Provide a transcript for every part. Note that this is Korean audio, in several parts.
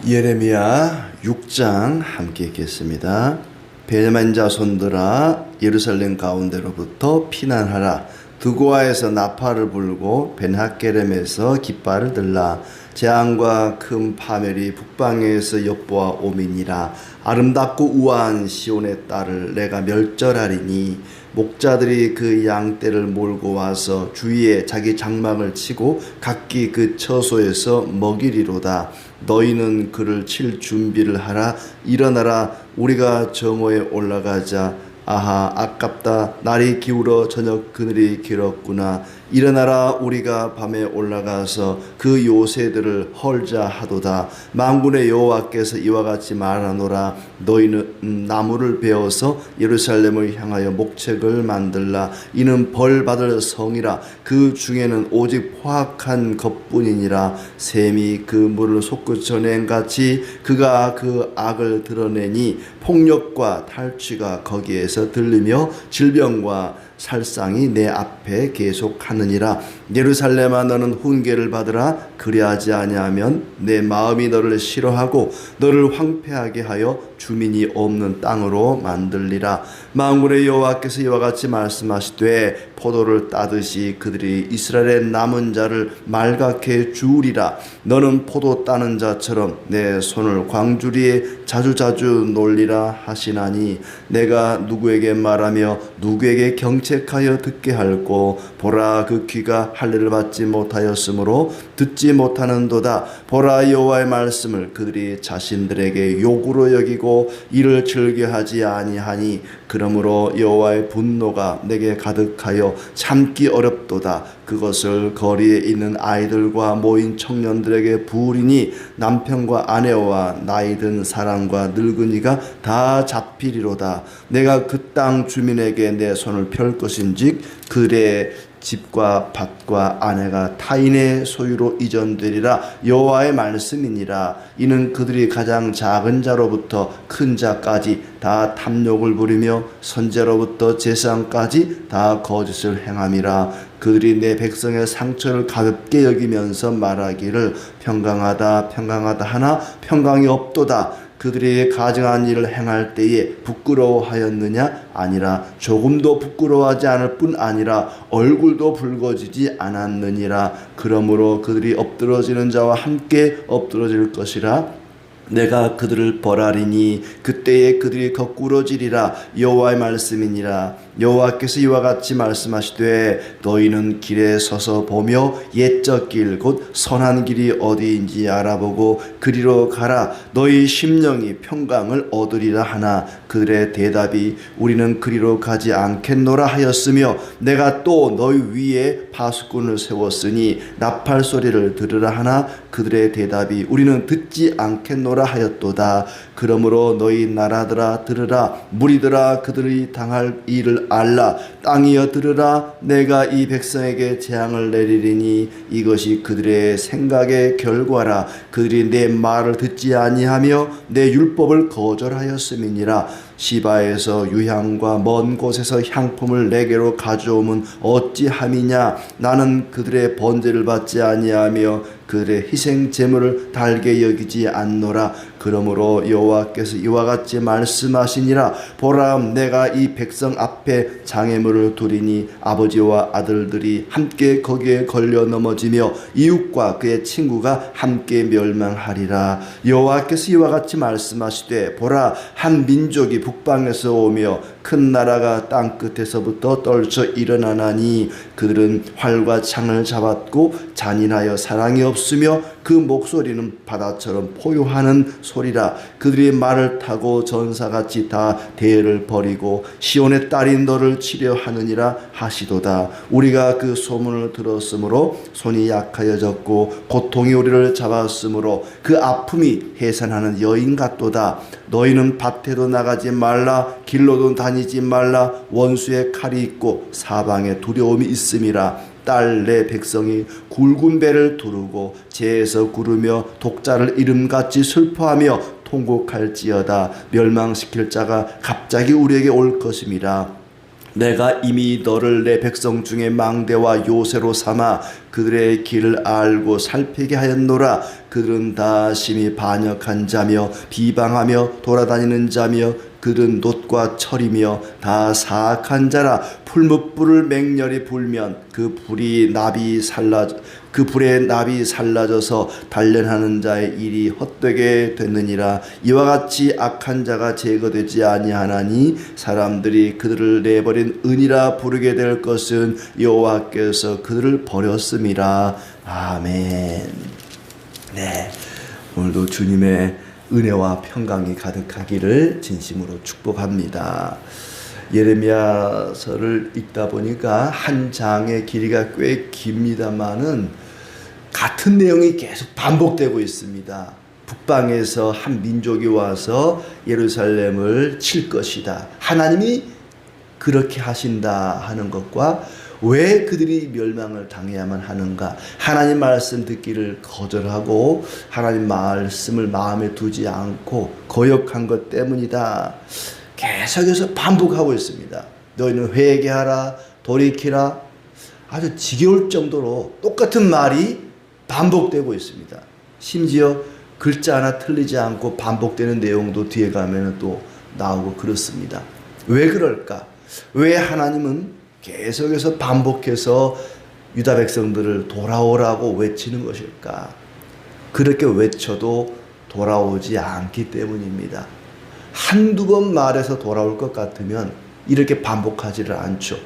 예레미야 6장 함께 읽겠습니다. 베냐민 자손들아 예루살렘 가운데로부터 피난하라. 드고아에서 나팔을 불고 벤하게렘에서 깃발을 들라. 재앙과 큰 파멸이 북방에서 엿보아 오미니라. 아름답고 우아한 시온의 딸을 내가 멸절하리니 목자들이 그 양떼를 몰고 와서 주위에 자기 장막을 치고 각기 그 처소에서 먹이리로다. 너희는 그를 칠 준비를 하라. 일어나라. 우리가 정오에 올라가자. 아하, 아깝다. 날이 기울어 저녁 그늘이 길었구나. 일어나라. 우리가 밤에 올라가서 그 요새들을 헐자 하도다. 만군의 여호와께서 이와 같이 말하노라. 너희는 나무를 베어서 예루살렘을 향하여 목책을 만들라. 이는 벌 받을 성이라. 그 중에는 오직 포악한 것뿐이니라. 샘이 그 물을 솟구쳐 낸 같이 그가 그 악을 드러내니 폭력과 탈취가 거기에서 들리며 질병과 살상이 내 앞에 계속하느니라. 예루살렘아, 너는 훈계를 받으라. 그리하지 아니하면 내 마음이 너를 싫어하고 너를 황폐하게 하여 주민이 없는 땅으로 만들리라. 만군의 여호와께서 이와 같이 말씀하시되 포도를 따듯이 그들이 이스라엘의 남은 자를 말갛게 주우리라. 너는 포도 따는 자처럼 내 손을 광주리에 자주자주 놀리라 하시나니 내가 누구에게 말하며 누구에게 경책하여 듣게 할꼬. 보라, 그 귀가 할례를 받지 못하였으므로 듣지 못하는도다. 보라, 여호와의 말씀을 그들이 자신들에게 욕으로 여기고 이를 즐겨하지 아니하니 그러므로 여호와의 분노가 내게 가득하여 참기 어렵도다. 그것을 거리에 있는 아이들과 모인 청년들에게 부으리니 남편과 아내와 나이든 사람과 늙은이가 다 잡히리로다. 내가 그 땅 주민에게 내 손을 펼 것인즉 그들의 집과 밭과 아내가 타인의 소유로 이전되리라. 여호와의 말씀이니라. 이는 그들이 가장 작은 자로부터 큰 자까지 다 탐욕을 부리며 선제로부터 제사장까지 다 거짓을 행함이라. 그들이 내 백성의 상처를 가볍게 여기면서 말하기를 평강하다 평강하다 하나 평강이 없도다. 그들이 가증한 일을 행할 때에 부끄러워하였느냐? 아니라 조금도 부끄러워하지 않을 뿐 아니라 얼굴도 붉어지지 않았느니라. 그러므로 그들이 엎드러지는 자와 함께 엎드러질 것이라. 내가 그들을 벌하리니 그때에 그들이 거꾸러지리라. 여호와의 말씀이니라. 여호와께서 이와 같이 말씀하시되 너희는 길에 서서 보며 옛적 길 곧 선한 길이 어디인지 알아보고 그리로 가라. 너희 심령이 평강을 얻으리라 하나 그들의 대답이 우리는 그리로 가지 않겠노라 하였으며 내가 또 너희 위에 파수꾼을 세웠으니 나팔 소리를 들으라 하나 그들의 대답이 우리는 듣지 않겠노라 하였도다. 그러므로 너희 나라들아 들으라. 무리들아 그들이 당할 일을 알라. 땅이여 들으라. 내가 이 백성에게 재앙을 내리리니 이것이 그들의 생각의 결과라. 그들이 내 말을 듣지 아니하며 내 율법을 거절하였음이니라. 시바에서 유향과 먼 곳에서 향품을 내게로 가져오면 어찌함이냐. 나는 그들의 번제를 받지 아니하며 그들의 희생 제물을 달게 여기지 않노라. 그러므로 여호와께서 이와 같이 말씀하시니라. 보라, 내가 이 백성 앞에 장애물을 두리니 아버지와 아들들이 함께 거기에 걸려 넘어지며 이웃과 그의 친구가 함께 멸망하리라. 여호와께서 이와 같이 말씀하시되 보라, 한 민족이 북방에서 오며 큰 나라가 땅 끝에서부터 떨쳐 일어나나니 그들은 활과 창을 잡았고 잔인하여 사랑이 없으며 그 목소리는 바다처럼 포효하는 소리라. 그들이 말을 타고 전사같이 다 대를 버리고 시온의 딸이 너를 치려 하느니라 하시도다. 우리가 그 소문을 들었으므로 손이 약하여졌고 고통이 우리를 잡았으므로 그 아픔이 해산하는 여인 같도다. 너희는 밭에도 나가지 말라. 길로도 다니지 말라. 원수의 칼이 있고 사방에 두려움이 있음이라. 딸, 내 백성이 굵은 배를 두르고 재에서 구르며 독자를 이름같이 슬퍼하며 통곡할지어다. 멸망시킬 자가 갑자기 우리에게 올 것임이라. 내가 이미 너를 내 백성 중에 망대와 요새로 삼아 그들의 길을 알고 살피게 하였노라. 그들은 다 심히 반역한 자며 비방하며 돌아다니는 자며 그들은 놋과 철이며 다 사악한 자라. 풀무불을 맹렬히 불면 그 불에 납이 살라져서 단련하는 자의 일이 헛되게 됐느니라. 이와 같이 악한 자가 제거되지 아니하나니 사람들이 그들을 내버린 은이라 부르게 될 것은 여호와께서 그들을 버렸음이라. 아멘. 네, 오늘도 주님의 은혜와 평강이 가득하기를 진심으로 축복합니다. 예레미야서를 읽다 보니까 한 장의 길이가 꽤 깁니다만은 같은 내용이 계속 반복되고 있습니다. 북방에서 한 민족이 와서 예루살렘을 칠 것이다. 하나님이 그렇게 하신다 하는 것과 왜 그들이 멸망을 당해야만 하는가? 하나님 말씀 듣기를 거절하고 하나님 말씀을 마음에 두지 않고 거역한 것 때문이다. 계속해서 반복하고 있습니다. 너희는 회개하라, 돌이키라. 아주 지겨울 정도로 똑같은 말이 반복되고 있습니다. 심지어 글자 하나 틀리지 않고 반복되는 내용도 뒤에 가면 또 나오고 그렇습니다. 왜 그럴까? 왜 하나님은 계속해서 반복해서 유다 백성들을 돌아오라고 외치는 것일까? 그렇게 외쳐도 돌아오지 않기 때문입니다. 한두 번 말해서 돌아올 것 같으면 이렇게 반복하지를 않죠.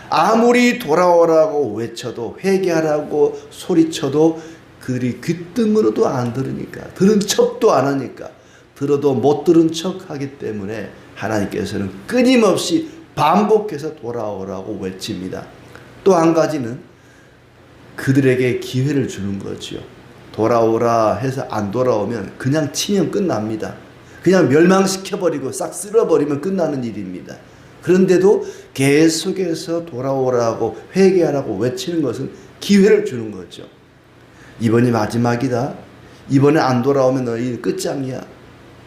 아무리 돌아오라고 외쳐도 회개하라고 소리쳐도 그들이 귓등으로도 안 들으니까, 들은 척도 안 하니까, 들어도 못 들은 척 하기 때문에 하나님께서는 끊임없이 반복해서 돌아오라고 외칩니다. 또 한 가지는 그들에게 기회를 주는 거죠. 돌아오라 해서 안 돌아오면 그냥 치면 끝납니다. 그냥 멸망시켜버리고 싹 쓸어버리면 끝나는 일입니다. 그런데도 계속해서 돌아오라고 회개하라고 외치는 것은 기회를 주는 거죠. 이번이 마지막이다. 이번에 안 돌아오면 너희 끝장이야.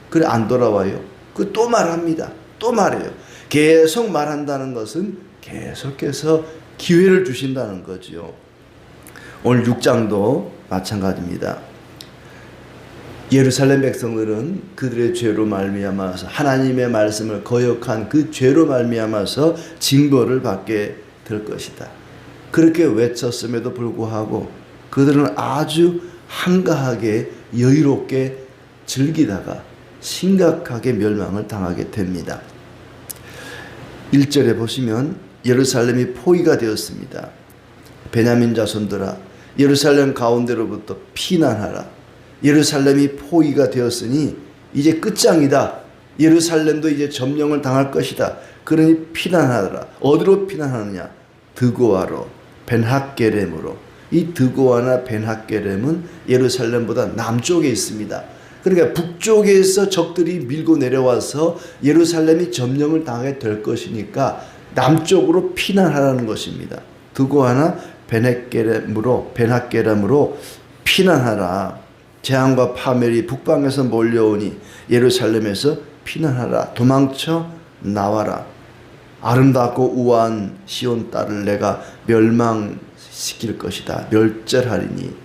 그래 안 돌아와요. 그 또 말합니다. 또 말해요. 계속 말한다는 것은 계속해서 기회를 주신다는 거죠. 오늘 6장도 마찬가지입니다. 예루살렘 백성들은 그들의 죄로 말미암아서 하나님의 말씀을 거역한 그 죄로 말미암아서 징벌을 받게 될 것이다. 그렇게 외쳤음에도 불구하고 그들은 아주 한가하게 여유롭게 즐기다가 심각하게 멸망을 당하게 됩니다. 1절에 보시면 예루살렘이 포위가 되었습니다. 베냐민 자손들아 예루살렘 가운데로부터 피난하라. 예루살렘이 포위가 되었으니 이제 끝장이다. 예루살렘도 이제 점령을 당할 것이다. 그러니 피난하라. 어디로 피난하느냐? 드고아로, 벤핫게렘으로. 이 드고아나 벤핫게렘은 예루살렘보다 남쪽에 있습니다. 그러니까 북쪽에서 적들이 밀고 내려와서 예루살렘이 점령을 당하게 될 것이니까 남쪽으로 피난하라는 것입니다. 드고아나 벤핫게렘으로 피난하라. 재앙과 파멸이 북방에서 몰려오니 예루살렘에서 피난하라. 도망쳐 나와라. 아름답고 우아한 시온 딸을 내가 멸망시킬 것이다. 멸절하리니.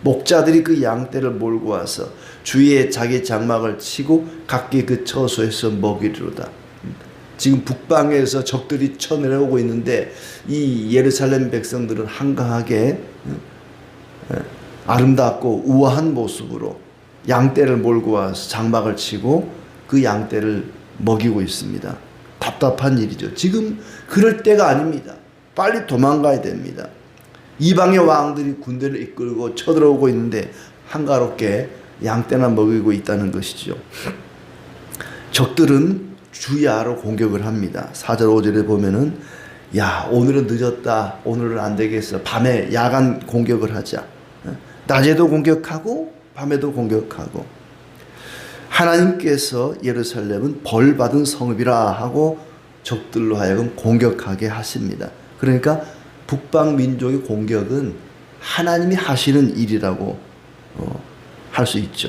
목자들이 그 양떼를 몰고 와서 주위에 자기 장막을 치고 각기 그 처소에서 먹이리로다. 지금 북방에서 적들이 쳐내려오고 있는데 이 예루살렘 백성들은 한가하게 아름답고 우아한 모습으로 양떼를 몰고 와서 장막을 치고 그 양떼를 먹이고 있습니다. 답답한 일이죠. 지금 그럴 때가 아닙니다. 빨리 도망가야 됩니다. 이방의 왕들이 군대를 이끌고 쳐들어오고 있는데 한가롭게 양떼나 먹이고 있다는 것이죠. 적들은 주야로 공격을 합니다. 4절 5절에 보면은 야 오늘은 늦었다. 오늘은 안 되겠어. 밤에 야간 공격을 하자. 낮에도 공격하고 밤에도 공격하고. 하나님께서 예루살렘은 벌받은 성읍이라 하고 적들로 하여금 공격하게 하십니다. 그러니까 북방 민족의 공격은 하나님이 하시는 일이라고 할 수 있죠.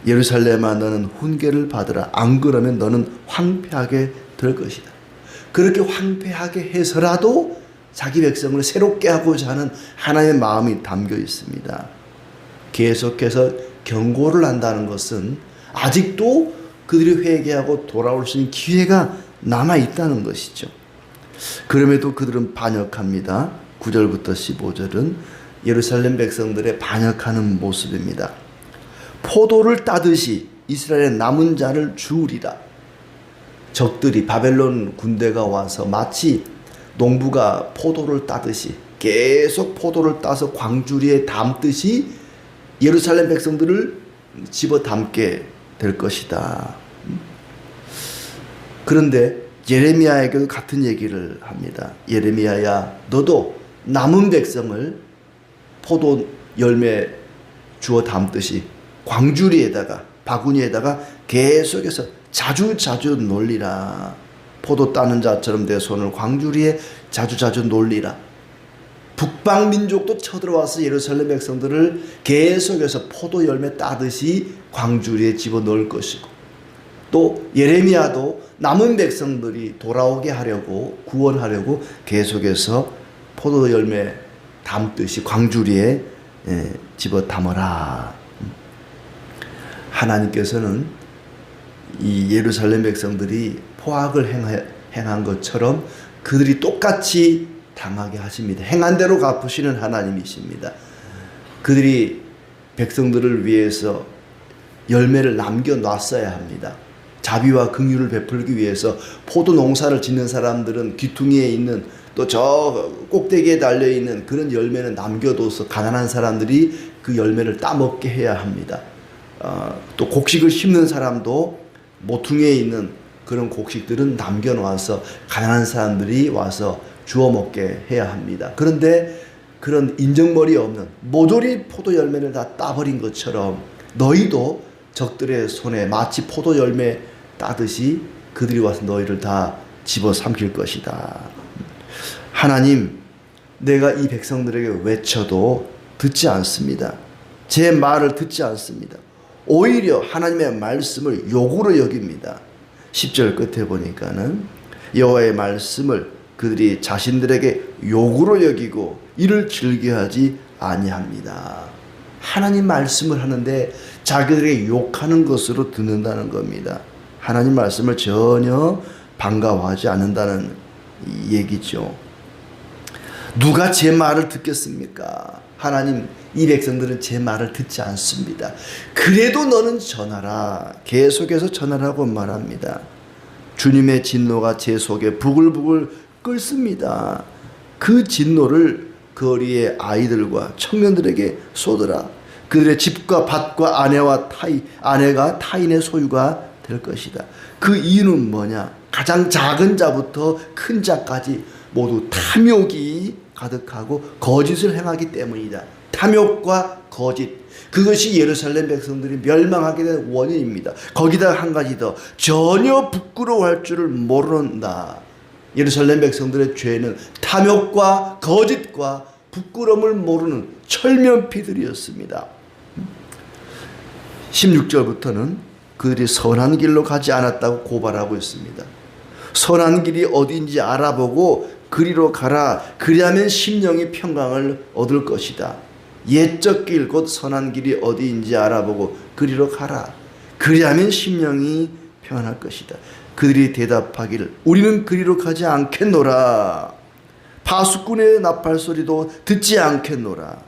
예루살렘아 너는 훈계를 받으라. 안 그러면 너는 황폐하게 될 것이다. 그렇게 황폐하게 해서라도 자기 백성을 새롭게 하고자 하는 하나님의 마음이 담겨 있습니다. 계속해서 경고를 한다는 것은 아직도 그들이 회개하고 돌아올 수 있는 기회가 남아 있다는 것이죠. 그럼에도 그들은 반역합니다. 9절부터 15절은 예루살렘 백성들의 반역하는 모습입니다. 포도를 따듯이 이스라엘의 남은 자를 주우리라. 적들이 바벨론 군대가 와서 마치 농부가 포도를 따듯이 계속 포도를 따서 광주리에 담듯이 예루살렘 백성들을 집어 담게 될 것이다. 그런데 예레미야에게도 같은 얘기를 합니다. 예레미야야, 너도 남은 백성을 포도 열매 주워 담듯이 광주리에다가 바구니에다가 계속해서 자주 놀리라. 포도 따는 자처럼 내 손을 광주리에 자주 놀리라. 북방 민족도 쳐들어와서 예루살렘 백성들을 계속해서 포도 열매 따듯이 광주리에 집어넣을 것이고, 또 예레미야도 남은 백성들이 돌아오게 하려고, 구원하려고 계속해서 포도 열매 담듯이 광주리에 집어 담아라. 하나님께서는 이 예루살렘 백성들이 포악을 행한 것처럼 그들이 똑같이 당하게 하십니다. 행한 대로 갚으시는 하나님이십니다. 그들이 백성들을 위해서 열매를 남겨놨어야 합니다. 자비와 긍휼을 베풀기 위해서 포도 농사를 짓는 사람들은 귀퉁이에 있는, 또 저 꼭대기에 달려있는 그런 열매는 남겨둬서 가난한 사람들이 그 열매를 따먹게 해야 합니다. 또 곡식을 심는 사람도 모퉁이에 있는 그런 곡식들은 남겨놓아서 가난한 사람들이 와서 주워 먹게 해야 합니다. 그런데 그런 인정머리 없는 모조리 포도 열매를 다 따버린 것처럼 너희도 적들의 손에 마치 포도 열매 따듯이 그들이 와서 너희를 다 집어삼킬 것이다. 하나님, 내가 이 백성들에게 외쳐도 듣지 않습니다. 제 말을 듣지 않습니다. 오히려 하나님의 말씀을 욕으로 여깁니다. 10절 끝에 보니까는 여호와의 말씀을 그들이 자신들에게 욕으로 여기고 이를 즐겨하지 아니합니다. 하나님 말씀을 하는데 자기들에게 욕하는 것으로 듣는다는 겁니다. 하나님 말씀을 전혀 반가워하지 않는다는 얘기죠. 누가 제 말을 듣겠습니까? 하나님, 이 백성들은 제 말을 듣지 않습니다. 그래도 너는 전하라. 계속해서 전하라고 말합니다. 주님의 진노가 제 속에 부글부글 끓습니다. 그 진노를 거리의 아이들과 청년들에게 쏟으라. 그들의 집과 밭과 아내가 타인의 소유가 될 것이다. 그 이유는 뭐냐? 가장 작은 자부터 큰 자까지 모두 탐욕이 가득하고 거짓을 행하기 때문이다. 탐욕과 거짓, 그것이 예루살렘 백성들이 멸망하게 된 원인입니다. 거기다 한 가지 더, 전혀 부끄러워할 줄을 모른다. 예루살렘 백성들의 죄는 탐욕과 거짓과 부끄러움을 모르는 철면피들이었습니다. 16절부터는 그들이 선한 길로 가지 않았다고 고발하고 있습니다. 선한 길이 어디인지 알아보고 그리로 가라. 그리하면 심령이 평강을 얻을 것이다. 옛적 길 곧 선한 길이 어디인지 알아보고 그리로 가라. 그리하면 심령이 평안할 것이다. 그들이 대답하기를 우리는 그리로 가지 않겠노라. 파수꾼의 나팔 소리도 듣지 않겠노라.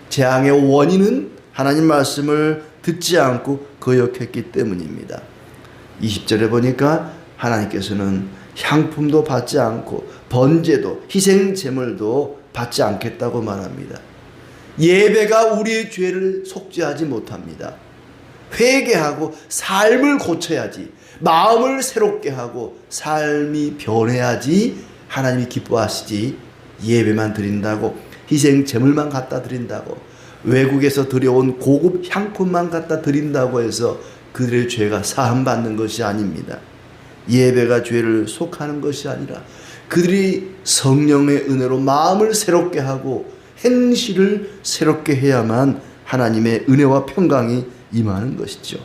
재앙의 원인은 하나님 말씀을 듣지 않고 거역했기 때문입니다. 20절에 보니까 하나님께서는 향품도 받지 않고 번제도 희생 제물도 받지 않겠다고 말합니다. 예배가 우리의 죄를 속죄하지 못합니다. 회개하고 삶을 고쳐야지, 마음을 새롭게 하고 삶이 변해야지 하나님이 기뻐하시지, 예배만 드린다고, 희생 제물만 갖다 드린다고, 외국에서 들여온 고급 향품만 갖다 드린다고 해서 그들의 죄가 사함받는 것이 아닙니다. 예배가 죄를 속하는 것이 아니라 그들이 성령의 은혜로 마음을 새롭게 하고 행실을 새롭게 해야만 하나님의 은혜와 평강이 임하는 것이죠.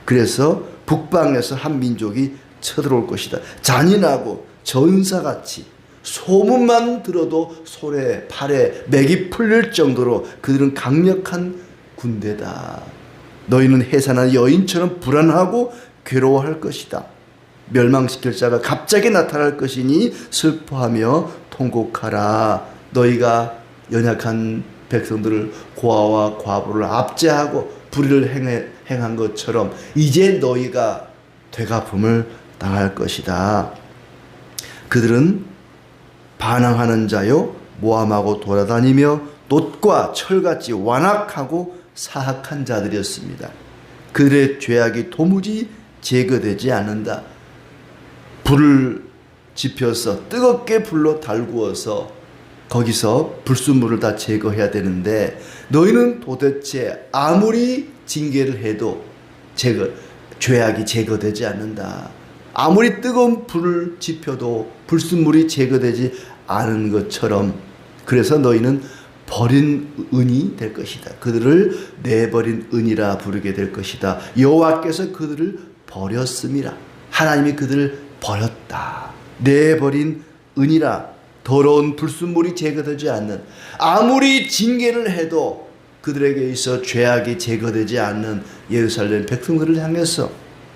그래서 북방에서 한 민족이 쳐들어올 것이다. 잔인하고 전사같이 소문만 들어도 손에 팔에 맥이 풀릴 정도로 그들은 강력한 군대다. 너희는 해산한 여인처럼 불안하고 괴로워할 것이다. 멸망시킬 자가 갑자기 나타날 것이니 슬퍼하며 통곡하라. 너희가 연약한 백성들을 고아와 과부를 압제하고 불의를 행한 것처럼 이제 너희가 되갚음을 당할 것이다. 그들은 반항하는 자요 모함하고 돌아다니며 놋과 철같이 완악하고 사악한 자들이었습니다. 그들의 죄악이 도무지 제거되지 않는다. 불을 지펴서 뜨겁게 불로 달구어서 거기서 불순물을 다 제거해야 되는데 너희는 도대체 아무리 징계를 해도 죄악이 제거되지 않는다. 아무리 뜨거운 불을 지펴도 불순물이 제거되지 않은 것처럼 그래서 너희는 버린 은이 될 것이다. 그들을 내버린 은이라 부르게 될 것이다. 여호와께서 그들을 버렸음이라. 하나님이 그들을 버렸다. 내버린 은이라. 더러운 불순물이 제거되지 않는, 아무리 징계를 해도 그들에게 있어 죄악이 제거되지 않는 예루살렘 백성들을 향해서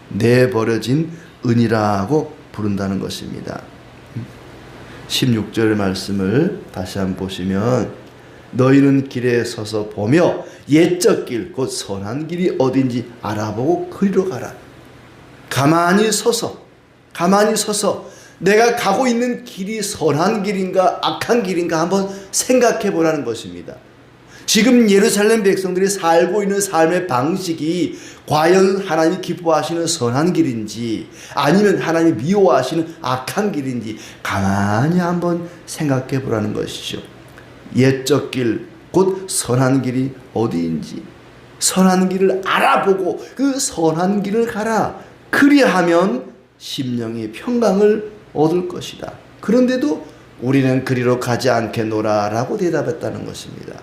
내버려진 은이라고 부른다는 것입니다. 16절의 말씀을 다시 한번 보시면 너희는 길에 서서 보며 옛적 길 곧 선한 길이 어딘지 알아보고 그리로 가라. 가만히 서서 내가 가고 있는 길이 선한 길인가 악한 길인가 한번 생각해 보라는 것입니다. 지금 예루살렘 백성들이 살고 있는 삶의 방식이 과연 하나님 기뻐하시는 선한 길인지 아니면 하나님 미워하시는 악한 길인지 가만히 한번 생각해 보라는 것이죠. 옛적 길, 곧 선한 길이 어디인지 선한 길을 알아보고 그 선한 길을 가라. 그리하면 심령이 평강을 얻을 것이다. 그런데도 우리는 그리로 가지 않겠노라 라고 대답했다는 것입니다.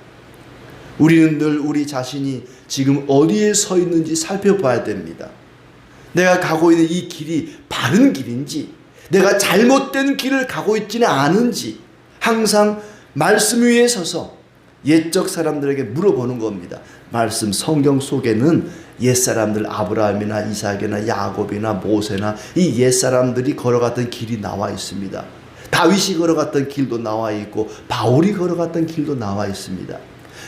우리는 늘 우리 자신이 지금 어디에 서 있는지 살펴봐야 됩니다. 내가 가고 있는 이 길이 바른 길인지 내가 잘못된 길을 가고 있지는 않은지 항상 말씀 위에 서서 옛적 사람들에게 물어보는 겁니다. 말씀 성경 속에는 옛사람들 아브라함이나 이삭이나 야곱이나 모세나 이 옛사람들이 걸어갔던 길이 나와 있습니다. 다윗이 걸어갔던 길도 나와 있고 바울이 걸어갔던 길도 나와 있습니다.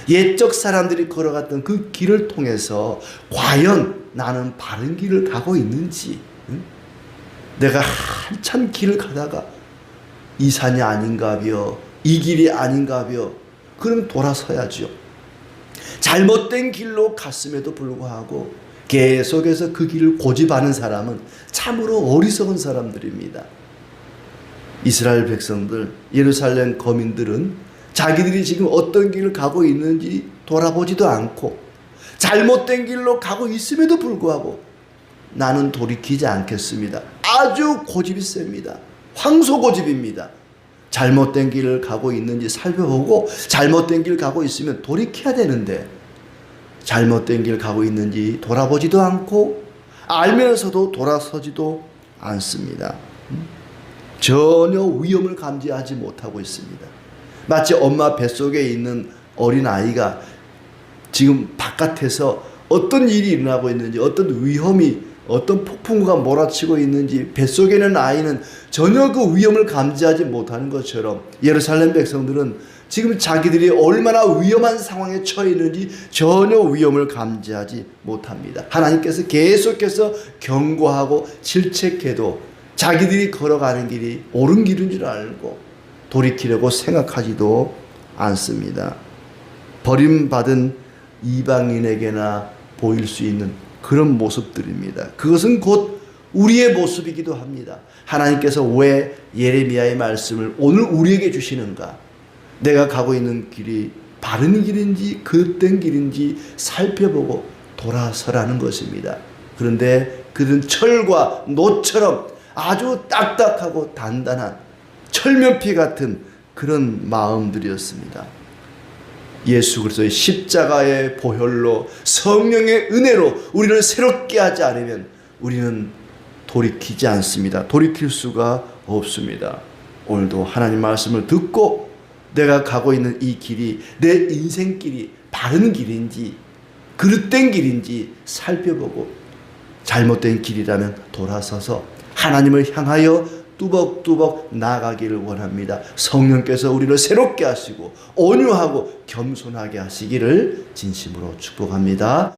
옛적 사람들이 걸어갔던 그 길을 통해서 과연 나는 바른 길을 가고 있는지, 내가 한참 길을 가다가 이 산이 아닌가벼, 이 길이 아닌가벼, 그럼 돌아서야죠. 잘못된 길로 갔음에도 불구하고 계속해서 그 길을 고집하는 사람은 참으로 어리석은 사람들입니다. 이스라엘 백성들, 예루살렘 거민들은 자기들이 지금 어떤 길을 가고 있는지 돌아보지도 않고 잘못된 길로 가고 있음에도 불구하고 나는 돌이키지 않겠습니다. 아주 고집이 셉니다. 황소고집입니다. 잘못된 길을 가고 있는지 살펴보고 잘못된 길 가고 있으면 돌이켜야 되는데 잘못된 길 가고 있는지 돌아보지도 않고 알면서도 돌아서지도 않습니다. 전혀 위험을 감지하지 못하고 있습니다. 마치 엄마 뱃속에 있는 어린아이가 지금 바깥에서 어떤 일이 일어나고 있는지 어떤 위험이 어떤 폭풍우가 몰아치고 있는지 뱃속에 있는 아이는 전혀 그 위험을 감지하지 못하는 것처럼 예루살렘 백성들은 지금 자기들이 얼마나 위험한 상황에 처해 있는지 전혀 위험을 감지하지 못합니다. 하나님께서 계속해서 경고하고 질책해도 자기들이 걸어가는 길이 옳은 길인 줄 알고 돌이키려고 생각하지도 않습니다. 버림받은 이방인에게나 보일 수 있는 그런 모습들입니다. 그것은 곧 우리의 모습이기도 합니다. 하나님께서 왜 예레미야의 말씀을 오늘 우리에게 주시는가? 내가 가고 있는 길이 바른 길인지 그릇된 길인지 살펴보고 돌아서라는 것입니다. 그런데 그들은 철과 놋처럼 아주 딱딱하고 단단한 철면피 같은 그런 마음들이었습니다. 예수 그리스도의 십자가의 보혈로 성령의 은혜로 우리를 새롭게 하지 않으면 우리는 돌이키지 않습니다. 돌이킬 수가 없습니다. 오늘도 하나님 말씀을 듣고 내가 가고 있는 이 길이 내 인생길이 바른 길인지 그릇된 길인지 살펴보고 잘못된 길이라면 돌아서서 하나님을 향하여 뚜벅뚜벅 나아가기를 원합니다. 성령께서 우리를 새롭게 하시고 온유하고 겸손하게 하시기를 진심으로 축복합니다.